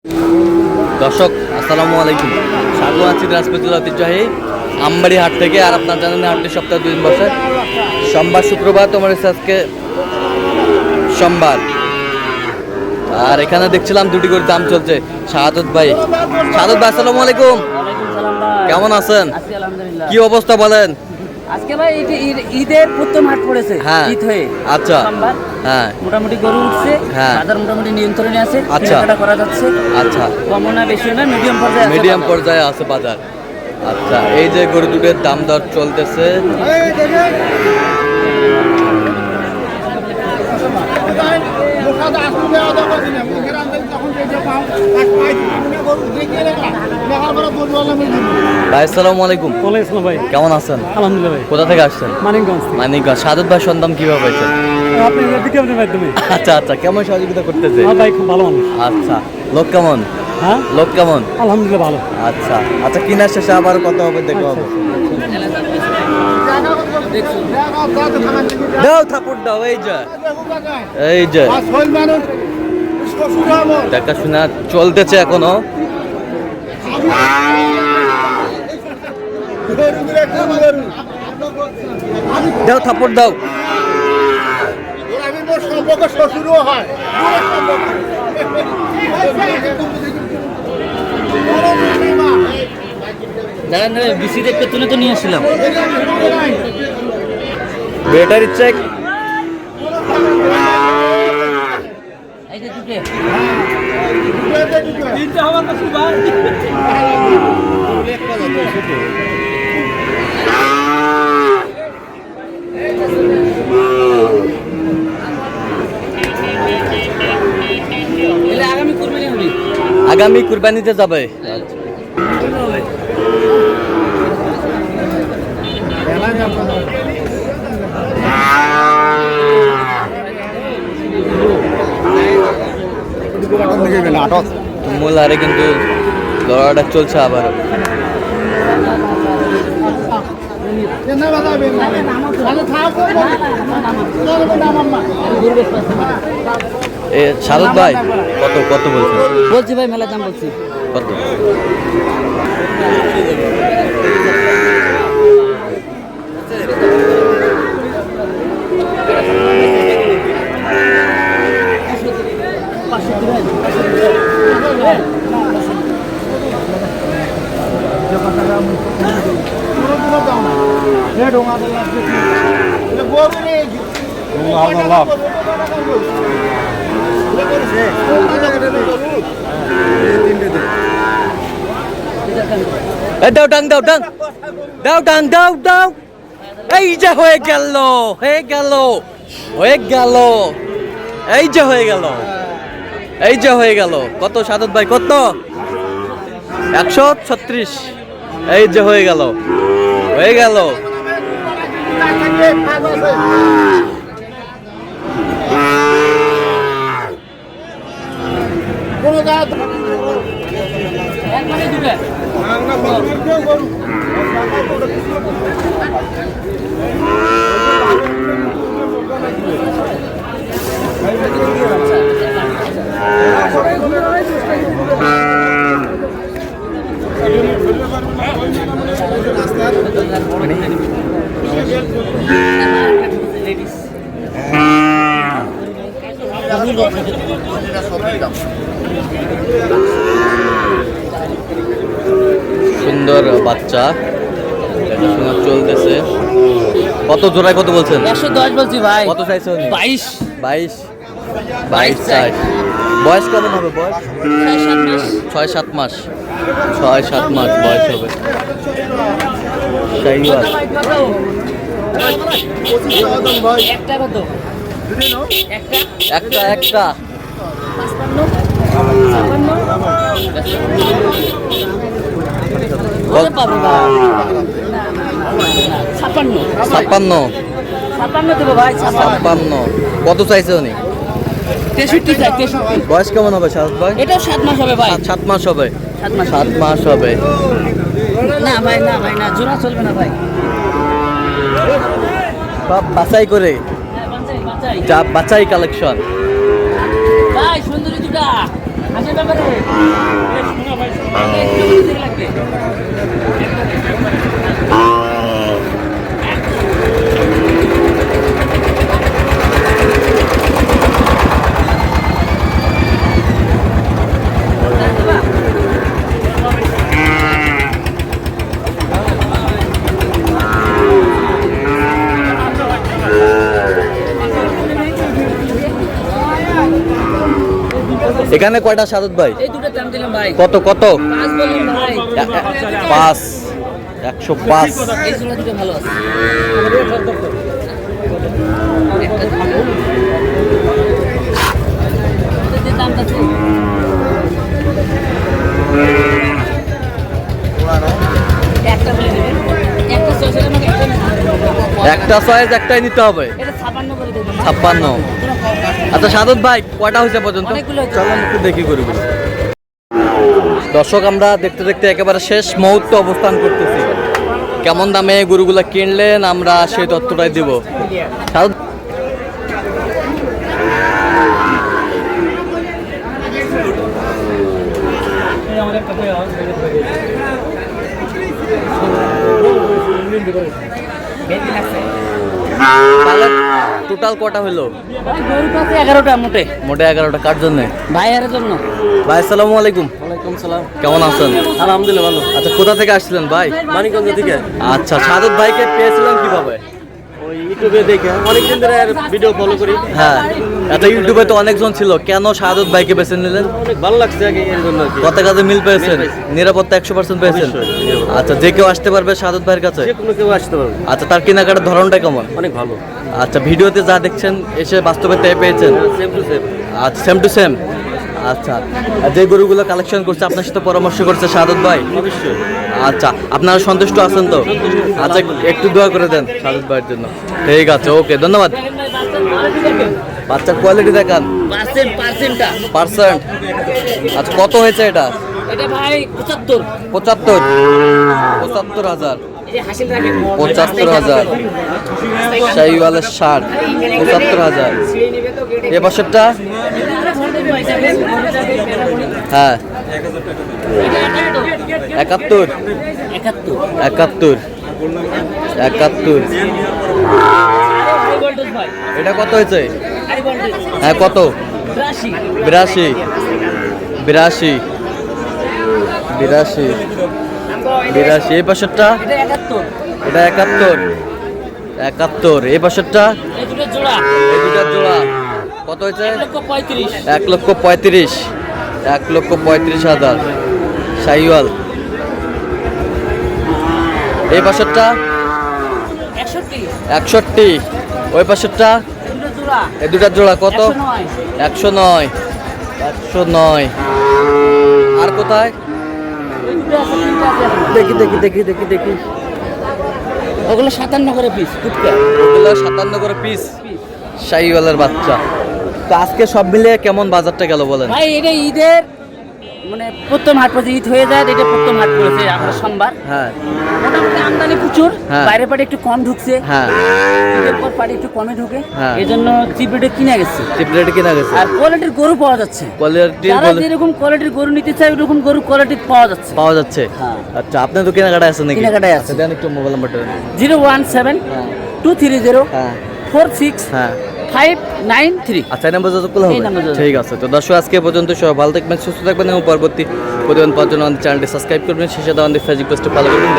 দর্শক আসসালামু আলাইকুম, স্বাগত আছি দিনাজপুর ঐতিহ্যবাহী আমবাড়ি হাট থেকে। আর আপনার জানেন হাটটি সপ্তাহে 2 দিন বসে, সোমবার শুক্রবার। তোমার আজকে সোমবার। আর এখানে দেখছিলাম দুটি করে দাম চলছে। শাহাদত ভাই, আসসালামু আলাইকুম, কেমন আছেন? কি অবস্থা বলেন? আজকে ভাই ঈদের প্রথম হাট পড়েছে। হ্যাঁ, ঈদ হয়ে আচ্ছা, হ্যাঁ, মোটামুটি গরু উঠছে, হ্যাঁ, বাজার মোটামুটি নিয়ন্ত্রণে আছে। আচ্ছা, কেনাকাটা করা যাচ্ছে। আচ্ছা, কমও না বেশি না, মিডিয়াম পর্যায়ে আছে বাজার। আচ্ছা, এই যে গরু দুটোর দাম দর চলতেছে। ভাই আসসালামু আলাইকুম। ভাই কেমন আছেন? আলহামদুলিল্লাহ ভাই। কোথা থেকে আসছেন? মানিকগঞ্জ। মানিকগঞ্জ। শাহাদত ভাই সন্ধান কিভাবে পাইছেন? আপনি বিজ্ঞাপনের মাধ্যমে। আচ্ছা আচ্ছা, কেমন সহযোগিতা করতেছে? ভাই খুব ভালো মানুষ। আচ্ছা, লোক কেমন? হ্যাঁ, লোক কেমন? আলহামদুলিল্লাহ ভালো। আচ্ছা আচ্ছা, কিনার শেষে আবার কত হবে দেখো হবে। দাও থাপুর দাও। এই যে দেখাশোনা চলতেছে এখনো। দাও থাপুর দাও। বিসি দেখতে তুলে তো নিয়ে আসছিলাম। Battery check. এই যে দুটো আগামী কুরবানিতে যাবে। মূল হারে কিন্তু লড়াইটা চলছে আবার। শাহাদত ভাই কত কত বলছি ভাই, মেলা দাম বলছি। কত? দাও ডাং দাও ডাং দাও ডাং দাও দাও। এই যে হয়ে গেল, হয়ে গেল, হয়ে গেল, এই যে হয়ে গেল, এই যে হয়ে গেল। কত শাহাদত ভাই? কত? 136। এই যে হয়ে গেল, হয়ে গেল। সুন্দর বাচ্চা চলতেছে। কত জোড়ায় কত বলছেন? 110 বলছি ভাই। কত চাইছে? 22 22 22 চাই। বয়স কেমন হবে? বয়স 6-7 মাস। 6-7 মাস বয়স হবে। একটা কত? একটা একটা 56 দেবো ভাই। 56। কত চাইছে উনি? 63 চাই। 63। বয়স কেমন হবে শাহাদত ভাই? এটা 7 মাস হবে ভাই। 7 মাস হবে। 7 মাস হবে। না ভাই, না ভাই, না জোড়া চলবে না ভাই। বাছাই করে, বাছাই যা বাছাই কালেকশন। ভাই সুন্দরী দুটা আসেন ব্যাপারে লাগবে এখানে কয়টা সাদত ভাই? এই দুটো দাম দিলাম ভাই কত কত? 5 বললাম ভাই 5 105। এই জোড়া দুটো ভালো আছে একটা যে দাম আছে একটা বলে দিবেন একটা সরষে আমাকে একটা সাইজ একটাই নিতে হবে। এটা 56 করে দেবেন 56। আচ্ছা সাদত ভাই কয়টা হয়েছে পর্যন্ত? অনেকগুলো হয়েছে। চলো একটু দেখি করি বলি। দর্শক আমরা দেখতে দেখতে একেবারে শেষ মুহূর্তে অবস্থান করতেছি। কেমন দামে গরুগুলা কিনলেন আমরা সেই তথ্যটাই দিব। সাদত টোটাল কটা হলো? গরু কাছে 11টা মোটে মোটে 11টা। কার জন্য? ভাইয়ের জন্য। ভাই আসসালামু আলাইকুম। ওয়ালাইকুম সালাম। কেমন আছেন? আলহামদুলিল্লাহ ভালো। আচ্ছা কোথা থেকে আসছিলেন ভাই? মানিকগঞ্জ থেকে। আচ্ছা সাদত ভাইকে পেয়েছিলেন কিভাবে? ওই ইউটিউবে দেখে অনেকদিন ধরে ভিডিও ফলো করি। হ্যাঁ এত ইউটিউবে তো অনেকজন ছিল, কেন সাদত ভাইকে বেছে নিলেন? অনেক ভালো লাগছে আগে এর জন্য আর কি। কত কাজে মিল পেয়েছেন? মিল পেয়েছি। নিরাপত্তা 100% পেয়েছেন? অবশ্যই, নিরাপত্তা। আচ্ছা যে কেউ আসতে পারবে সাদত ভাইয়ের কাছে? যে কোনো কেউ আসতে পারবে। আচ্ছা তার কেনাকাটার ধরনটা কেমন? অনেক ভালো। আচ্ছা ভিডিওতে যা দেখছেন এসে বাস্তবে তাই পেয়েছেন? Same to same. আচ্ছা সেম টু সেম। আচ্ছা আর যে গরুগুলো কালেকশন করছে আপনার সাথে পরামর্শ করছে সাদত ভাই? অবশ্যই। আচ্ছা আপনারা সন্তুষ্ট আছেন তো? আচ্ছা একটু দোয়া করে দেন সাদত ভাইয়ের জন্য। ঠিক আছে ওকে ধন্যবাদ। বাচ্চার কোয়ালিটি দেখান। পার্সেন্টটা পার্সেন্ট। আচ্ছা কত হয়েছে এটা? এটা ভাই 75 75,000। এই যে হাসিল রাখেন 75,000। শাহিওয়ালের 60 75,000। এ বছরটা হ্যাঁ 71 71 71। এটা কত হয়েছে? হ্যাঁ কত? 82 82 82 82। এই বছরটা এটা 71 71। এই বছরটা এই দুটার জোড়া কত হয়েছে? 1,35,000 1,35,000 শাহিওয়াল। এই বছরটা 61। ওই বছরটা এই দুটার জোড়া কত? 109 109। আর কোথায়? দেখি দেখি দেখি দেখি দেখি ওগুলো 57 করে পিস ফুটকা ওগুলো 57 করে পিস শাহিওয়ালের বাচ্চা। তো আজকে সব মিলিয়ে কেমন বাজারটা গেল বলেন? ভাই এটা ঈদের মানে প্রথম হাট পড়েছে, ঈদ হয়ে যায় এটা প্রথম হাট পড়েছে আপনার সোমবার। হ্যাঁ মোটামুটি আমদানি প্রচুর, হ্যাঁ। বাইরে পাটে একটু কম ঢুকছে, হ্যাঁ ঈদের পর পাটে একটু কমে ঢুকে, হ্যাঁ। এই জন্য চিপ রেটে কিনে গেছে। চিপ রেটে কিনা গেছে। আর কোয়ালিটির গরু পাওয়া যাচ্ছে, কোয়ালিটি যারা যেরকম কোয়ালিটির গরু নিতে চায় ওরকম গরু কোয়ালিটি পাওয়া যাচ্ছে। পাওয়া যাচ্ছে। হ্যাঁ। আচ্ছা আপনি তো কেনাকাটায় আছেন নাকি? কেনাকাটায় আছি। আচ্ছা, দেন একটু মোবাইল নাম্বারটা দেন। 017 230 হ্যাঁ 46 হ্যাঁ 593। আচ্ছা এই নাম্বার যত করলে এই হবে। নাম্বার যত। ঠিক আছে তো দর্শক আজকে পর্যন্ত সবাই ভালো থাকবেন সুস্থ থাকবেন এবং পরবর্তী প্রতিদিন পাওয়ার জন্য আমাদের চ্যানেলটি সাবস্ক্রাইব করবেন, শেষে আমাদের ফেসবুক পেজটি ফলো করবেন।